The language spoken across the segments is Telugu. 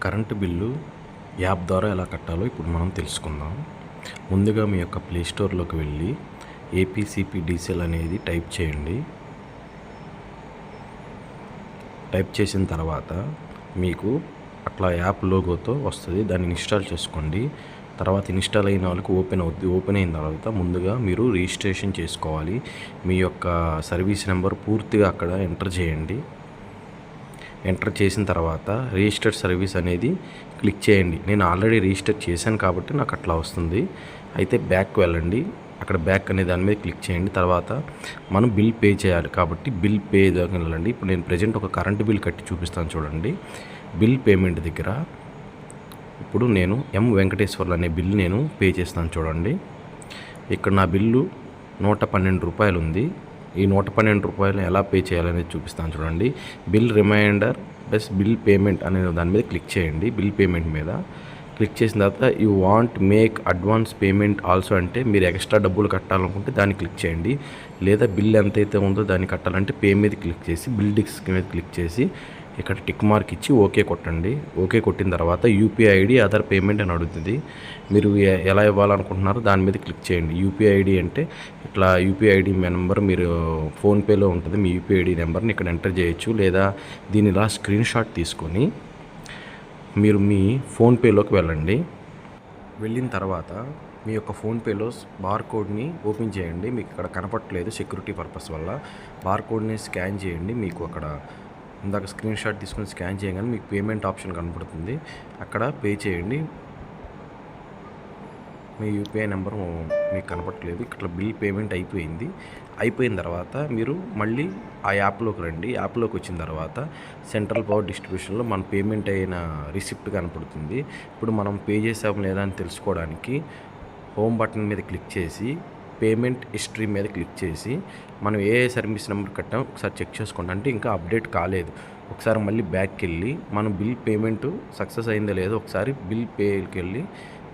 కరెంటు బిల్లు యాప్ ద్వారా ఎలా కట్టాలో ఇప్పుడు మనం తెలుసుకుందాం. ముందుగా మీ యొక్క ప్లే స్టోర్లోకి వెళ్ళి ఏపీసీపీడీసీఎల్ అనేది టైప్ చేయండి. టైప్ చేసిన తర్వాత మీకు అట్లా యాప్ లోగోతో వస్తుంది. దాన్ని ఇన్స్టాల్ చేసుకోండి. తర్వాత ఇన్స్టాల్ అయిన వాళ్ళకి ఓపెన్ అవుద్ది. ఓపెన్ అయిన తర్వాత ముందుగా మీరు రిజిస్ట్రేషన్ చేసుకోవాలి. మీ యొక్క సర్వీస్ నెంబర్ పూర్తిగా అక్కడ ఎంటర్ చేయండి. ఎంటర్ చేసిన తర్వాత రిజిస్టర్డ్ సర్వీస్ అనేది క్లిక్ చేయండి. నేను ఆల్రెడీ రిజిస్టర్ చేశాను కాబట్టి నాకు అట్లా వస్తుంది. అయితే బ్యాక్ వెళ్ళండి. అక్కడ బ్యాక్ అనే దాని మీద క్లిక్ చేయండి. తర్వాత మనం బిల్ పే చేయాలి కాబట్టి బిల్ పే దగ్గర వెళ్ళండి. ఇప్పుడు నేను ప్రజెంట్ ఒక కరెంటు బిల్ కట్టి చూపిస్తాను చూడండి. బిల్ పేమెంట్ దగ్గర ఇప్పుడు నేను ఎం వెంకటేశ్వర్లు అనే బిల్ నేను పే చేస్తాను చూడండి. ఇక్కడ నా బిల్లు 112 రూపాయలు ఉంది. ఈ 112 రూపాయలు ఎలా పే చేయాలనేది చూపిస్తాను చూడండి. Bill reminder plus bill payment అనే దాని మీద క్లిక్ చేయండి. బిల్ పేమెంట్ మీద క్లిక్ చేసిన తర్వాత you want make advance payment also అంటే మీరు ఎక్స్ట్రా డబ్బులు కట్టాలనుకుంటే దాన్ని క్లిక్ చేయండి. లేదా బిల్ ఎంతైతే ఉందో దాన్ని కట్టాలంటే పే మీద క్లిక్ చేసి బిల్ డిస్క్ మీద క్లిక్ చేసి ఇక్కడ టిక్ మార్క్ ఇచ్చి ఓకే కొట్టండి. ఓకే కొట్టిన తర్వాత యూపీఐ ఐడి అదర్ పేమెంట్ అని అడుగుతుంది. మీరు ఎలా ఇవ్వాలనుకుంటున్నారో దాని మీద క్లిక్ చేయండి. యూపీఐ ఐడి అంటే ఇట్లా యూపీఐ ఐడి నెంబర్ మీరు ఫోన్పేలో ఉంటుంది. మీ యూపీఐ ఐడి నెంబర్ని ఇక్కడ ఎంటర్ చేయొచ్చు. లేదా దీని ఇలా స్క్రీన్ షాట్ తీసుకొని మీరు మీ ఫోన్పేలోకి వెళ్ళండి. వెళ్ళిన తర్వాత మీ యొక్క ఫోన్పేలో బార్కోడ్ని ఓపెన్ చేయండి. మీకు ఇక్కడ కనపడట్లేదు సెక్యూరిటీ పర్పస్ వల్ల. బార్కోడ్ని స్కాన్ చేయండి. మీకు అక్కడ ఇందాక స్క్రీన్ షాట్ తీసుకొని స్కాన్ చేయగానే మీకు పేమెంట్ ఆప్షన్ కనపడుతుంది. అక్కడ పే చేయండి. మీ యూపీఐ నెంబర్ మీకు కనపడట్లేదు. ఇక్కడ బిల్ పేమెంట్ అయిపోయింది. అయిపోయిన తర్వాత మీరు మళ్ళీ ఆ యాప్లోకి రండి. యాప్లోకి వచ్చిన తర్వాత సెంట్రల్ పవర్ డిస్ట్రిబ్యూషన్లో మన పేమెంట్ అయిన రిసిప్ట్ కనపడుతుంది. ఇప్పుడు మనం పే చేసాం లేదా అని తెలుసుకోవడానికి హోమ్ బటన్ మీద క్లిక్ చేసి పేమెంట్ హిస్టరీ మీద క్లిక్ చేసి మనం ఏ సర్వీస్ నెంబర్ కట్టాం ఒకసారి చెక్ చేసుకోండి. అంటే ఇంకా అప్డేట్ కాలేదు. ఒకసారి మళ్ళీ బ్యాక్కి వెళ్ళి మనం బిల్ పేమెంట్ సక్సెస్ అయిందో లేదో ఒకసారి బిల్ పేకి వెళ్ళి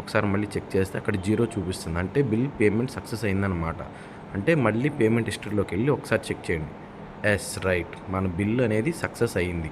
ఒకసారి మళ్ళీ చెక్ చేస్తే అక్కడ 0 చూపిస్తుంది. అంటే బిల్ పేమెంట్ సక్సెస్ అయిందనమాట. అంటే మళ్ళీ పేమెంట్ హిస్టరీలోకి వెళ్ళి ఒకసారి చెక్ చేయండి. ఎస్ రైట్, మన బిల్ అనేది సక్సెస్ అయింది.